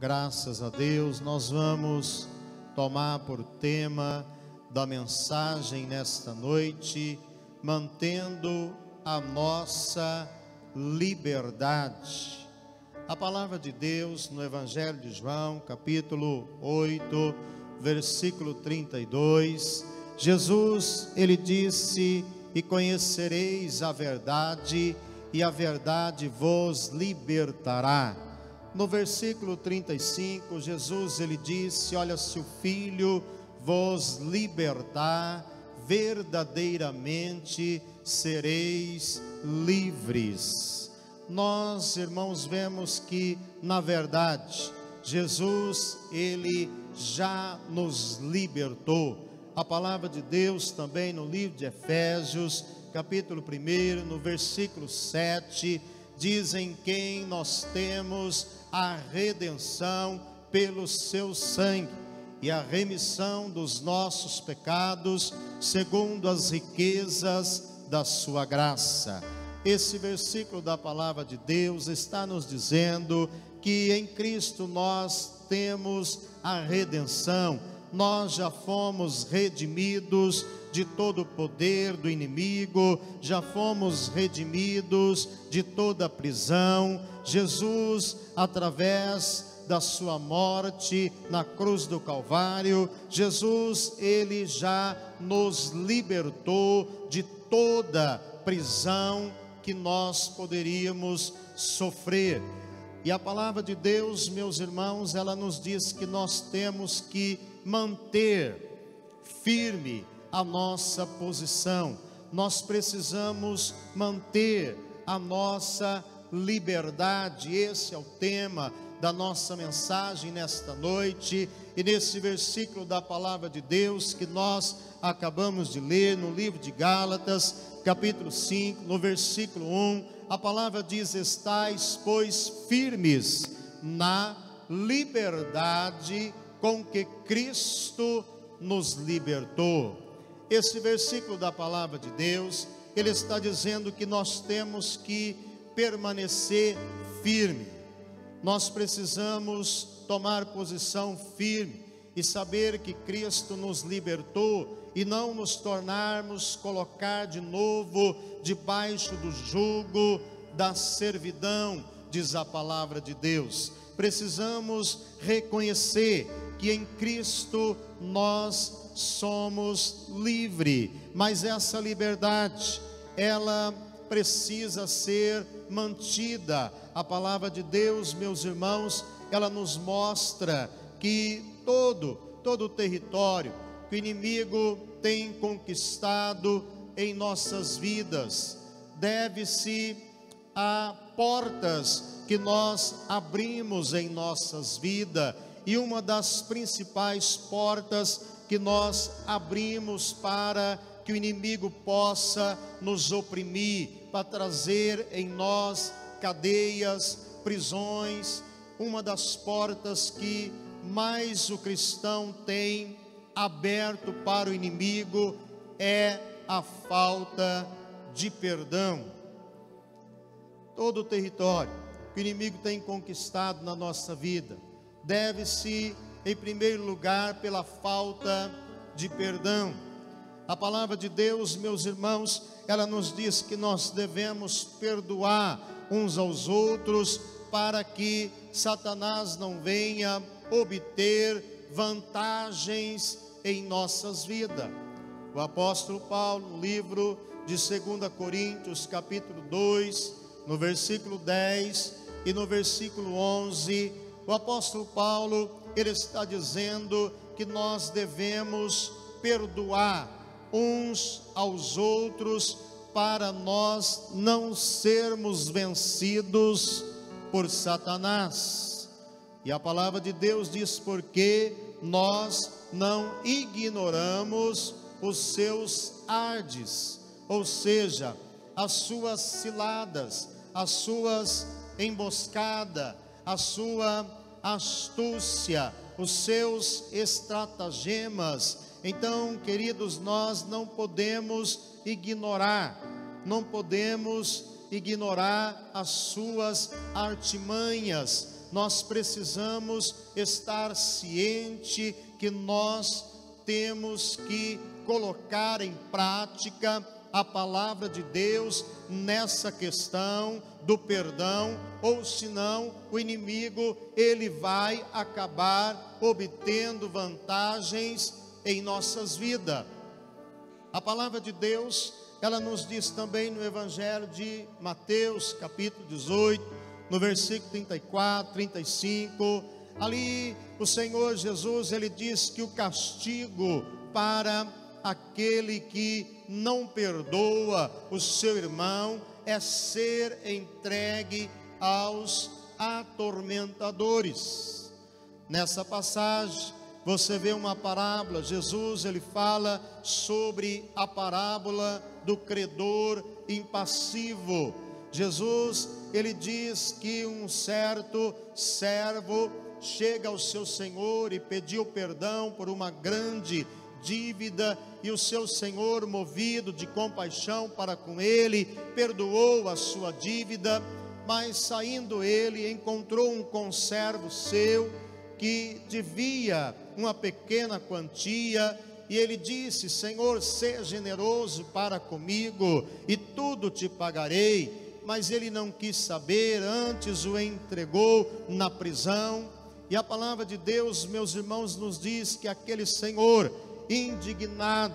Graças a Deus, nós vamos tomar por tema da mensagem nesta noite, mantendo a nossa liberdade. A palavra de Deus no Evangelho de João, capítulo 8, versículo 32, Jesus, ele disse: e conhecereis a verdade, e a verdade vos libertará. No versículo 35, Jesus, ele disse: olha, se o Filho vos libertar, verdadeiramente sereis livres. Nós, irmãos, vemos que, na verdade, Jesus, ele já nos libertou. A palavra de Deus também no livro de Efésios, capítulo 1, no versículo 7, diz: em quem nós temos a redenção pelo seu sangue e a remissão dos nossos pecados, segundo as riquezas da sua graça. Esse versículo da palavra de Deus está nos dizendo que em Cristo nós temos a redenção. Nós já fomos redimidos de todo o poder do inimigo, já fomos redimidos de toda a prisão. Jesus, através da sua morte na cruz do Calvário, Jesus, ele já nos libertou de toda prisão que nós poderíamos sofrer. E a palavra de Deus, meus irmãos, ela nos diz que nós temos que manter firme a nossa posição. Nós precisamos manter a nossa liberdade. Esse é o tema da nossa mensagem nesta noite. E nesse versículo da palavra de Deus que nós acabamos de ler no livro de Gálatas, capítulo 5, no versículo 1, a palavra diz: estais, pois, firmes na liberdade com que Cristo nos libertou. Esse versículo da palavra de Deus, ele está dizendo que nós temos que permanecer firme. Nós precisamos tomar posição firme e saber que Cristo nos libertou, e não nos tornarmos colocar de novo debaixo do jugo da servidão, diz a palavra de Deus. Precisamos reconhecer que em Cristo nós somos livres, mas essa liberdade, ela precisa ser mantida. A palavra de Deus, meus irmãos, ela nos mostra que todo o território que o inimigo tem conquistado em nossas vidas deve-se a portas que nós abrimos em nossas vidas. E uma das principais portas que nós abrimos para que o inimigo possa nos oprimir, para trazer em nós cadeias, prisões, uma das portas que mais o cristão tem aberto para o inimigo é a falta de perdão. Todo o território que o inimigo tem conquistado na nossa vida deve-se, em primeiro lugar, pela falta de perdão. A palavra de Deus, meus irmãos, ela nos diz que nós devemos perdoar uns aos outros para que Satanás não venha obter vantagens em nossas vidas. O apóstolo Paulo, no livro de 2 Coríntios, capítulo 2, no versículo 10 e no versículo 11, o apóstolo Paulo, ele está dizendo que nós devemos perdoar uns aos outros para nós não sermos vencidos por Satanás. E a palavra de Deus diz: porque nós não ignoramos os seus ardes, ou seja, as suas ciladas, as suas emboscadas, a sua astúcia, os seus estratagemas. Então, queridos, nós não podemos ignorar as suas artimanhas, nós precisamos estar ciente que nós temos que colocar em prática a palavra de Deus nessa questão do perdão, ou senão o inimigo ele vai acabar obtendo vantagens em nossas vidas. A palavra de Deus, ela nos diz também no Evangelho de Mateus, capítulo 18, no versículo 34, 35, ali o Senhor Jesus, ele diz que o castigo para aquele que não perdoa o seu irmão é ser entregue aos atormentadores. Nessa passagem, você vê uma parábola. Jesus, ele fala sobre a parábola do credor impassivo. Jesus, ele diz que um certo servo chega ao seu senhor e pediu perdão por uma grande dívida, e o seu senhor, movido de compaixão para com ele, perdoou a sua dívida. Mas saindo ele, encontrou um conservo seu que devia uma pequena quantia, e ele disse: Senhor, seja generoso para comigo e tudo te pagarei. Mas ele não quis saber, antes o entregou na prisão. E a palavra de Deus, meus irmãos, nos diz que aquele senhor, indignado,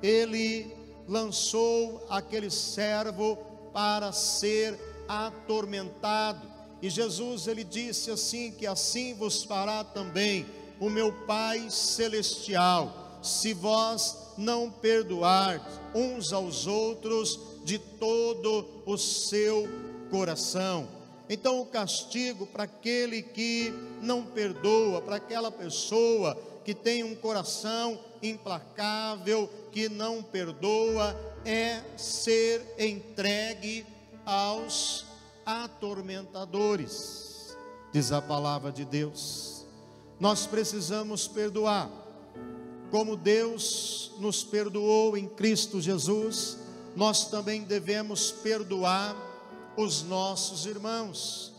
ele lançou aquele servo para ser atormentado. E Jesus, ele disse assim, que assim vos fará também o meu Pai Celestial, se vós não perdoardes uns aos outros de todo o seu coração. Então o castigo para aquele que não perdoa, para aquela pessoa que tem um coração implacável, que não perdoa, é ser entregue aos atormentadores. Diz a palavra de Deus. Nós precisamos perdoar, como Deus nos perdoou em Cristo Jesus. Nós também devemos perdoar os nossos irmãos.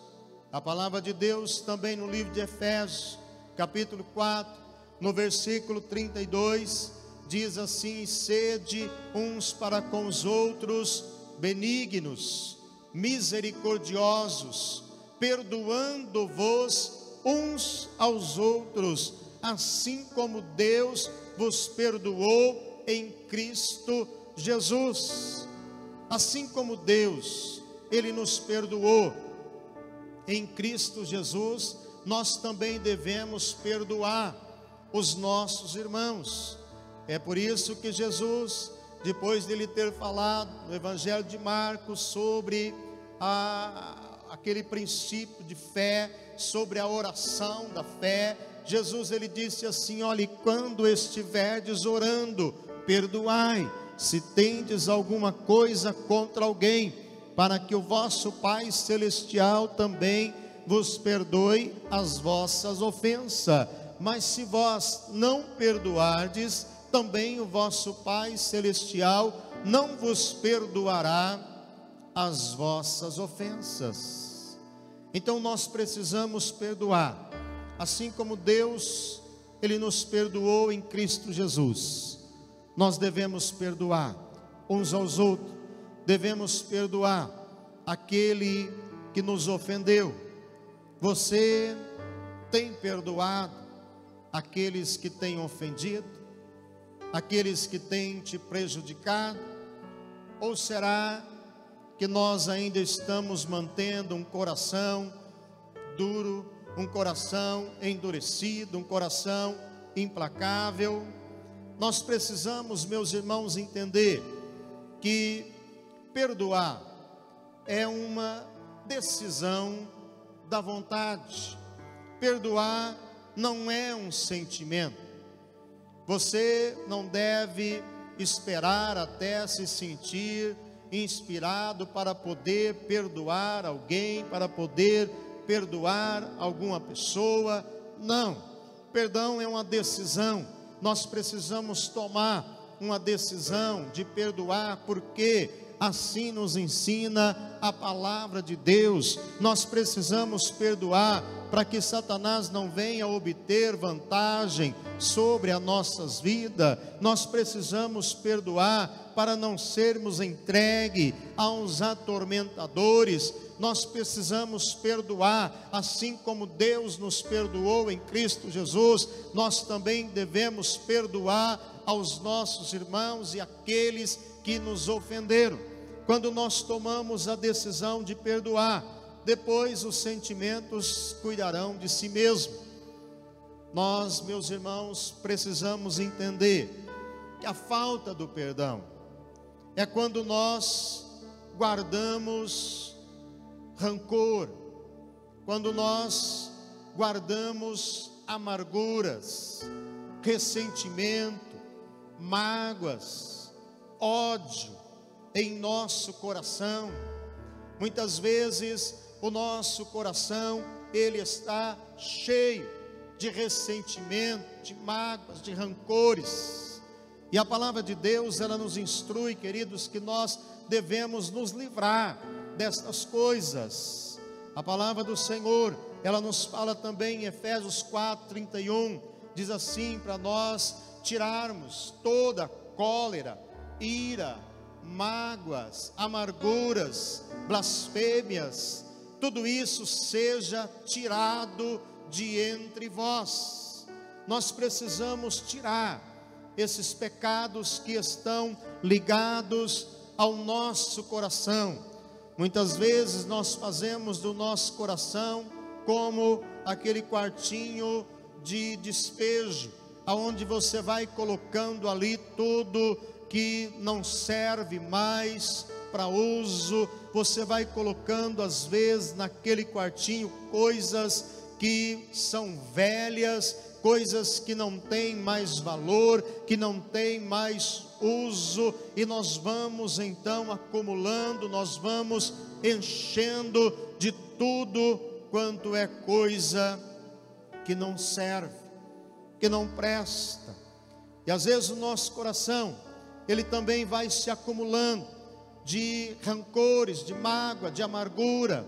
A palavra de Deus também no livro de Efésios, capítulo 4, no versículo 32, diz assim: sede uns para com os outros benignos, misericordiosos, perdoando-vos uns aos outros, assim como Deus vos perdoou em Cristo Jesus. Assim como Deus, ele nos perdoou em Cristo Jesus, nós também devemos perdoar os nossos irmãos. É por isso que Jesus, depois de ele ter falado no Evangelho de Marcos sobre aquele princípio de fé, sobre a oração da fé, Jesus, ele disse assim: olhe, quando estiverdes orando, perdoai, se tendes alguma coisa contra alguém, para que o vosso Pai Celestial também vos perdoe as vossas ofensas. Mas se vós não perdoardes, também o vosso Pai Celestial não vos perdoará as vossas ofensas. Então nós precisamos perdoar, assim como Deus, ele nos perdoou em Cristo Jesus. Nós devemos perdoar uns aos outros, devemos perdoar aquele que nos ofendeu. Você tem perdoado aqueles que têm ofendido, aqueles que têm te prejudicado? Ou será que nós ainda estamos mantendo um coração duro, um coração endurecido, um coração implacável? Nós precisamos, meus irmãos, entender que perdoar é uma decisão da vontade. Perdoar não é um sentimento. Você não deve esperar até se sentir inspirado para poder perdoar alguém, para poder perdoar alguma pessoa. Não, perdão é uma decisão. Nós precisamos tomar uma decisão de perdoar, porque assim nos ensina a palavra de Deus. Nós precisamos perdoar para que Satanás não venha obter vantagem sobre as nossas vidas. Nós precisamos perdoar para não sermos entregues aos atormentadores. Nós precisamos perdoar, assim como Deus nos perdoou em Cristo Jesus, nós também devemos perdoar aos nossos irmãos e aqueles que nos ofenderam. Quando nós tomamos a decisão de perdoar, depois os sentimentos cuidarão de si mesmo. Nós, meus irmãos, precisamos entender que a falta do perdão é quando nós guardamos rancor, quando nós guardamos amarguras, ressentimento, mágoas, ódio em nosso coração. Muitas vezes o nosso coração, ele está cheio de ressentimento, de mágoas, de rancores. E a palavra de Deus, ela nos instrui, queridos, que nós devemos nos livrar destas coisas. A palavra do Senhor, ela nos fala também em Efésios 4:31, diz assim, para nós tirarmos toda cólera, ira, mágoas, amarguras, blasfêmias, tudo isso seja tirado de entre vós. Nós precisamos tirar esses pecados que estão ligados ao nosso coração. Muitas vezes nós fazemos do nosso coração como aquele quartinho de despejo, aonde você vai colocando ali tudo que não serve mais para uso. Você vai colocando às vezes naquele quartinho coisas que são velhas, coisas que não têm mais valor, que não têm mais uso, e nós vamos então acumulando, nós vamos enchendo de tudo quanto é coisa que não serve, que não presta. E às vezes o nosso coração, ele também vai se acumulando de rancores, de mágoa, de amargura.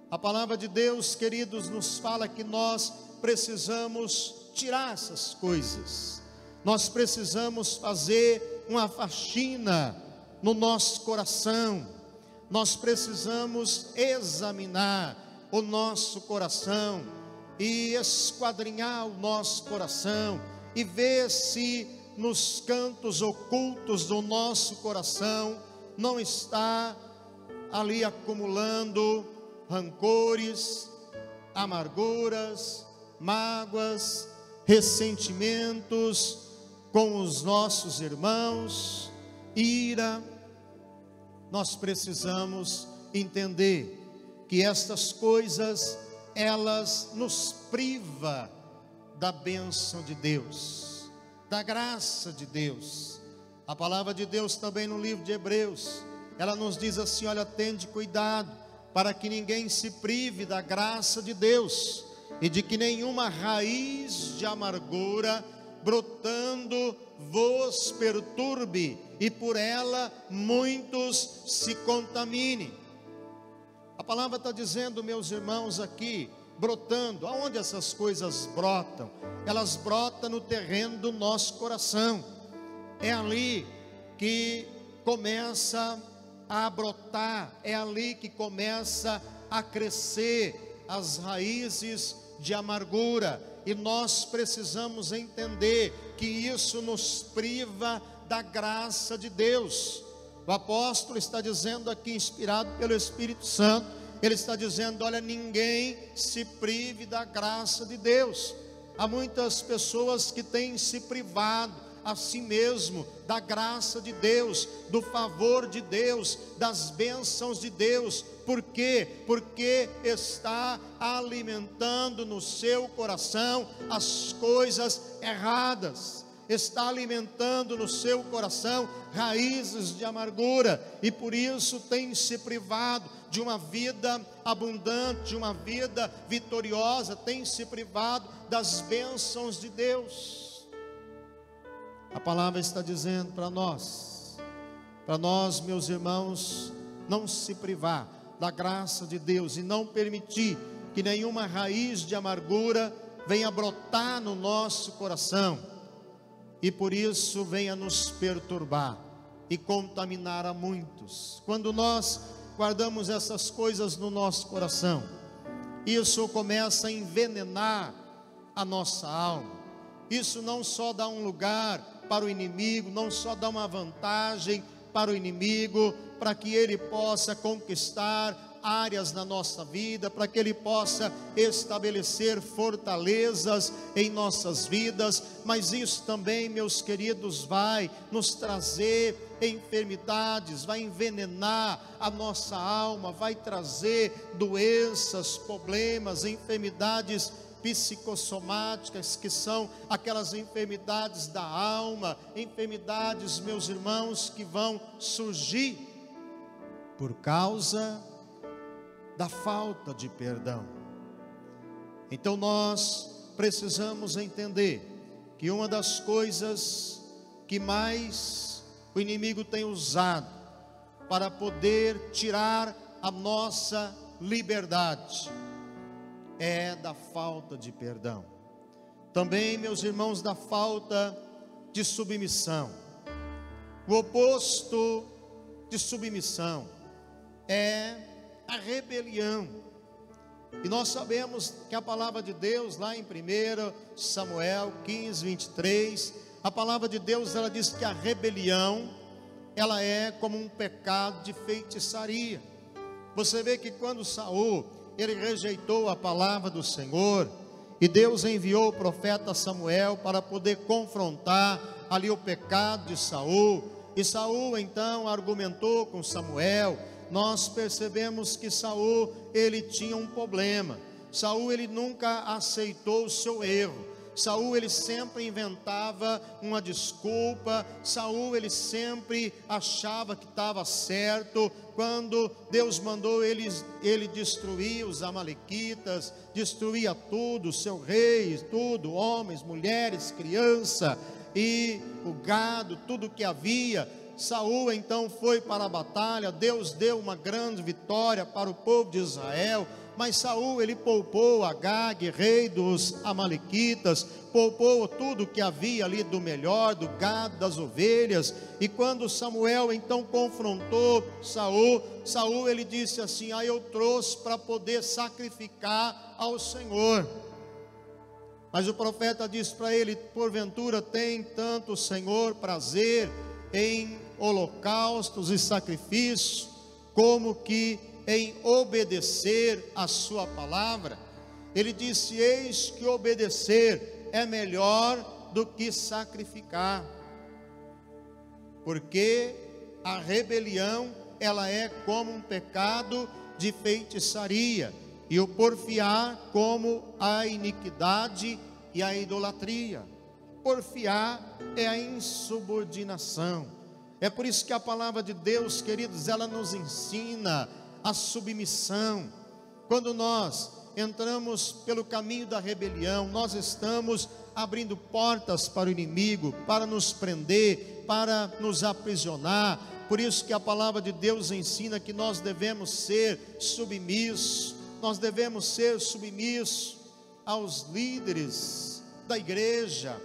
A palavra de Deus, queridos, nos fala que nós precisamos tirar essas coisas. Nós precisamos fazer uma faxina no nosso coração. Nós precisamos examinar o nosso coração e esquadrinhar o nosso coração e ver se nos cantos ocultos do nosso coração não está ali acumulando rancores, amarguras, mágoas, ressentimentos com os nossos irmãos, ira. Nós precisamos entender que estas coisas, elas nos privam da bênção de Deus, da graça de Deus. A palavra de Deus também no livro de Hebreus, ela nos diz assim: olha, tende cuidado para que ninguém se prive da graça de Deus, e de que nenhuma raiz de amargura brotando vos perturbe, e por ela muitos se contaminem. A palavra está dizendo, meus irmãos, aqui, brotando. Aonde essas coisas brotam? Elas brotam no terreno do nosso coração. É ali que começa a brotar, é ali que começa a crescer as raízes de amargura. E nós precisamos entender que isso nos priva da graça de Deus. O apóstolo está dizendo aqui, inspirado pelo Espírito Santo, ele está dizendo: olha, ninguém se prive da graça de Deus. Há muitas pessoas que têm se privado a si mesmo da graça de Deus, do favor de Deus, das bênçãos de Deus. Por quê? Porque está alimentando no seu coração as coisas erradas, está alimentando no seu coração raízes de amargura, e por isso tem se privado de uma vida abundante, de uma vida vitoriosa, tem se privado das bênçãos de Deus. A palavra está dizendo para nós, meus irmãos, não se privar da graça de Deus e não permitir que nenhuma raiz de amargura venha brotar no nosso coração e por isso venha nos perturbar e contaminar a muitos. Quando nós guardamos essas coisas no nosso coração, isso começa a envenenar a nossa alma. Isso não só dá um lugar para o inimigo, não só dá uma vantagem para o inimigo, para que ele possa conquistar áreas na nossa vida, para que ele possa estabelecer fortalezas em nossas vidas, mas isso também, meus queridos, vai nos trazer enfermidades, vai envenenar a nossa alma, vai trazer doenças, problemas, enfermidades psicossomáticas, que são aquelas enfermidades da alma, enfermidades, meus irmãos, que vão surgir por causa da falta de perdão. Então nós precisamos entender que uma das coisas que mais o inimigo tem usado para poder tirar a nossa liberdade é da falta de perdão. Também, meus irmãos, da falta de submissão. O oposto de submissão é a rebelião. E nós sabemos que a palavra de Deus, lá em 1 Samuel 15, 23, a palavra de Deus, ela diz que a rebelião, ela é como um pecado de feitiçaria. Você vê que quando Saul, ele rejeitou a palavra do Senhor, e Deus enviou o profeta Samuel para poder confrontar ali o pecado de Saul, e Saul então argumentou com Samuel. Nós percebemos que Saul, ele tinha um problema. Saul, ele nunca aceitou o seu erro. Saul, ele sempre inventava uma desculpa. Saul, ele sempre achava que estava certo. Quando Deus mandou ele destruir os amalequitas, destruía tudo, seu rei, tudo, homens, mulheres, criança e o gado, tudo que havia. Saul então foi para a batalha. Deus deu uma grande vitória para o povo de Israel, mas Saul, ele poupou Agag, rei dos amalequitas, poupou tudo que havia ali do melhor, do gado, das ovelhas. E quando Samuel então confrontou Saul, ele disse assim: eu trouxe para poder sacrificar ao Senhor. Mas o profeta disse para ele: porventura tem tanto o Senhor prazer em holocaustos e sacrifícios, como que em obedecer a sua palavra? Ele disse: eis que obedecer é melhor do que sacrificar, porque a rebelião, ela é como um pecado de feitiçaria, e o porfiar como a iniquidade e a idolatria. Porfiar é a insubordinação. É por isso que a palavra de Deus, queridos, ela nos ensina a submissão. Quando nós entramos pelo caminho da rebelião, nós estamos abrindo portas para o inimigo, para nos prender, para nos aprisionar. Por isso que a palavra de Deus ensina que nós devemos ser submissos. Nós devemos ser submissos aos líderes da igreja.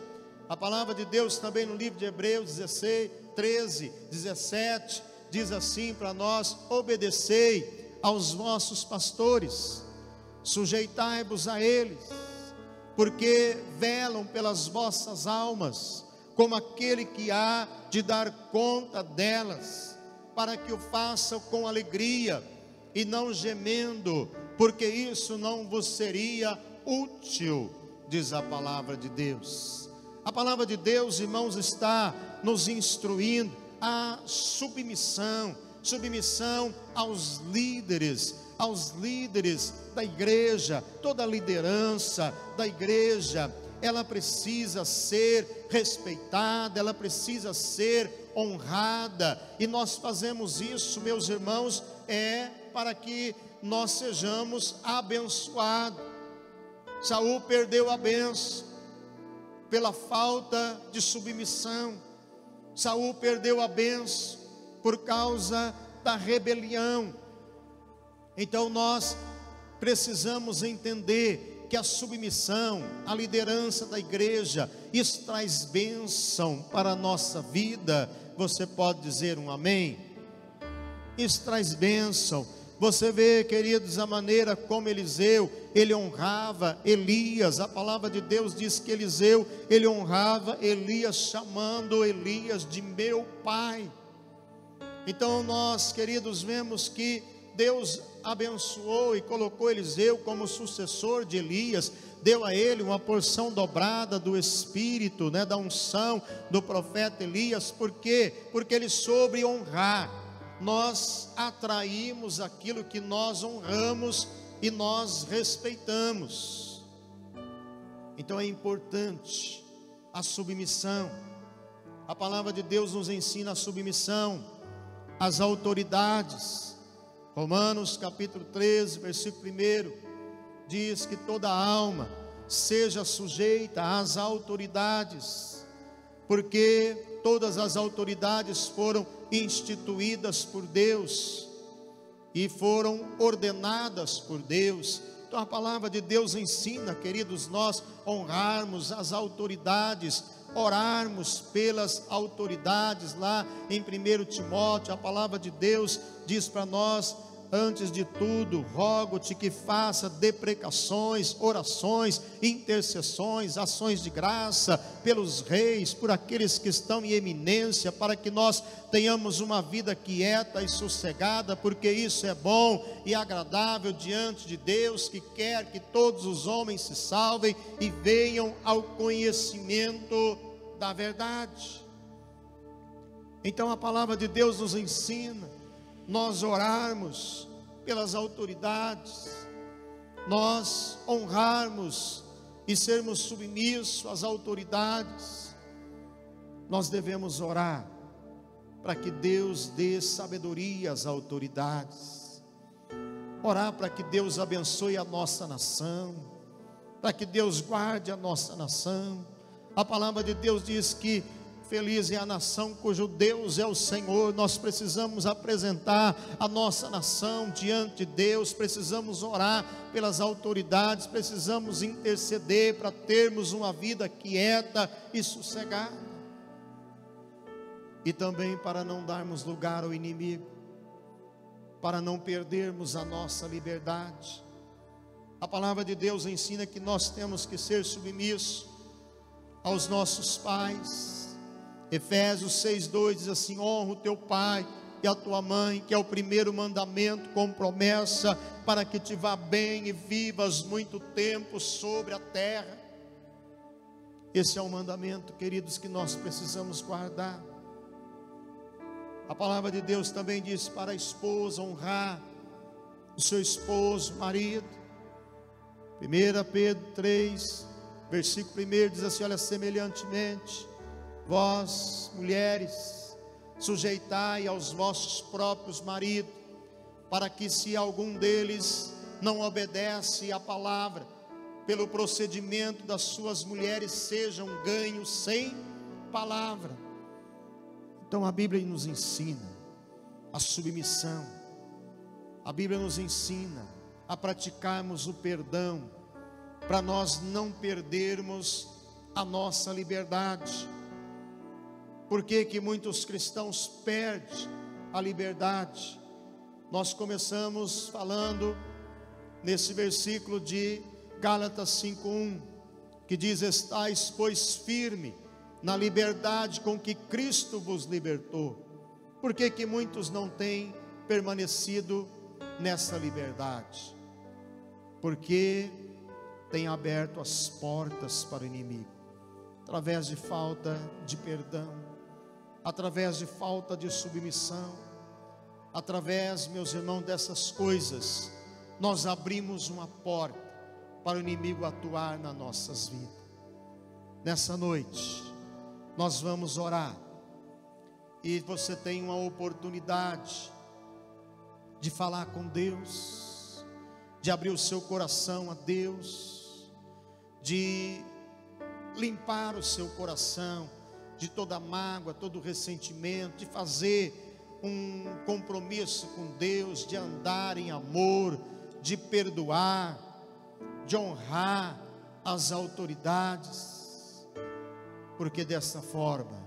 A palavra de Deus também no livro de Hebreus 16, 13, 17, diz assim para nós: obedecei aos vossos pastores, sujeitai-vos a eles, porque velam pelas vossas almas, como aquele que há de dar conta delas, para que o façam com alegria e não gemendo, porque isso não vos seria útil, diz a palavra de Deus. A palavra de Deus, irmãos, está nos instruindo a submissão aos líderes da igreja. Toda a liderança da igreja, ela precisa ser respeitada, ela precisa ser honrada, e nós fazemos isso, meus irmãos, para que nós sejamos abençoados. Saul perdeu a bênção pela falta de submissão. Saul perdeu a bênção por causa da rebelião. Então nós precisamos entender que a submissão, a liderança da igreja, isso traz bênção para a nossa vida. Você pode dizer um amém? Isso traz bênção. Você vê, queridos, a maneira como Eliseu, ele honrava Elias. A palavra de Deus diz que Eliseu, ele honrava Elias, chamando Elias de meu pai. Então nós, queridos, vemos que Deus abençoou e colocou Eliseu como sucessor de Elias, deu a ele uma porção dobrada do Espírito, da unção do profeta Elias. Por quê? Porque ele soube honrar. Nós atraímos aquilo que nós honramos e nós respeitamos. Então é importante a submissão. A palavra de Deus nos ensina a submissão às autoridades. Romanos capítulo 13, versículo 1, diz que toda alma seja sujeita às autoridades, porque todas as autoridades foram instituídas por Deus e foram ordenadas por Deus. Então a palavra de Deus ensina, queridos, nós honrarmos as autoridades, orarmos pelas autoridades. Lá em 1 Timóteo, a palavra de Deus diz para nós: antes de tudo, rogo-te que faça deprecações, orações, intercessões, ações de graça pelos reis, por aqueles que estão em eminência, para que nós tenhamos uma vida quieta e sossegada, porque isso é bom e agradável diante de Deus, que quer que todos os homens se salvem e venham ao conhecimento da verdade. Então a palavra de Deus nos ensina nós orarmos pelas autoridades, nós honrarmos e sermos submissos às autoridades. Nós devemos orar para que Deus dê sabedoria às autoridades, orar para que Deus abençoe a nossa nação, para que Deus guarde a nossa nação. A palavra de Deus diz que feliz é a nação cujo Deus é o Senhor. Nós precisamos apresentar a nossa nação diante de Deus, precisamos orar pelas autoridades, precisamos interceder para termos uma vida quieta e sossegada, e também para não darmos lugar ao inimigo, para não perdermos a nossa liberdade. A palavra de Deus ensina que nós temos que ser submissos aos nossos pais. Efésios 6:2 diz assim: honra o teu pai e a tua mãe, que é o primeiro mandamento com promessa, para que te vá bem e vivas muito tempo sobre a terra. Esse é um mandamento, queridos, que nós precisamos guardar. A palavra de Deus também diz para a esposa honrar o seu esposo, marido. 1 Pedro 3, versículo 1 diz assim: olha, semelhantemente, vós, mulheres, sujeitai aos vossos próprios maridos, para que, se algum deles não obedece à palavra, pelo procedimento das suas mulheres sejam ganhos sem palavra. Então a Bíblia nos ensina a submissão, a Bíblia nos ensina a praticarmos o perdão, para nós não perdermos a nossa liberdade. Por que que muitos cristãos perdem a liberdade? Nós começamos falando nesse versículo de Gálatas 5:1, que diz: estais, pois, firme na liberdade com que Cristo vos libertou. Por que que muitos não têm permanecido nessa liberdade? Porque têm aberto as portas para o inimigo, através de falta de perdão, através de falta de submissão, através, meus irmãos, dessas coisas, nós abrimos uma porta para o inimigo atuar nas nossas vidas. Nessa noite, nós vamos orar, e você tem uma oportunidade de falar com Deus, de abrir o seu coração a Deus, de limpar o seu coração de toda mágoa, todo ressentimento, de fazer um compromisso com Deus, de andar em amor, de perdoar, de honrar as autoridades, porque dessa forma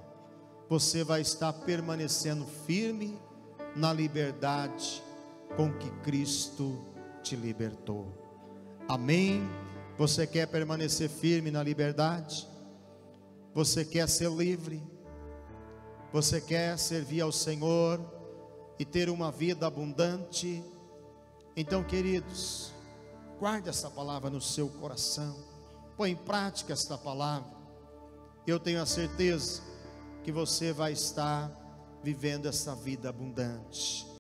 você vai estar permanecendo firme na liberdade com que Cristo te libertou. Amém? Você quer permanecer firme na liberdade? Você quer ser livre? Você quer servir ao Senhor e ter uma vida abundante? Então, queridos, guarde essa palavra no seu coração, põe em prática esta palavra. Eu tenho a certeza que você vai estar vivendo essa vida abundante.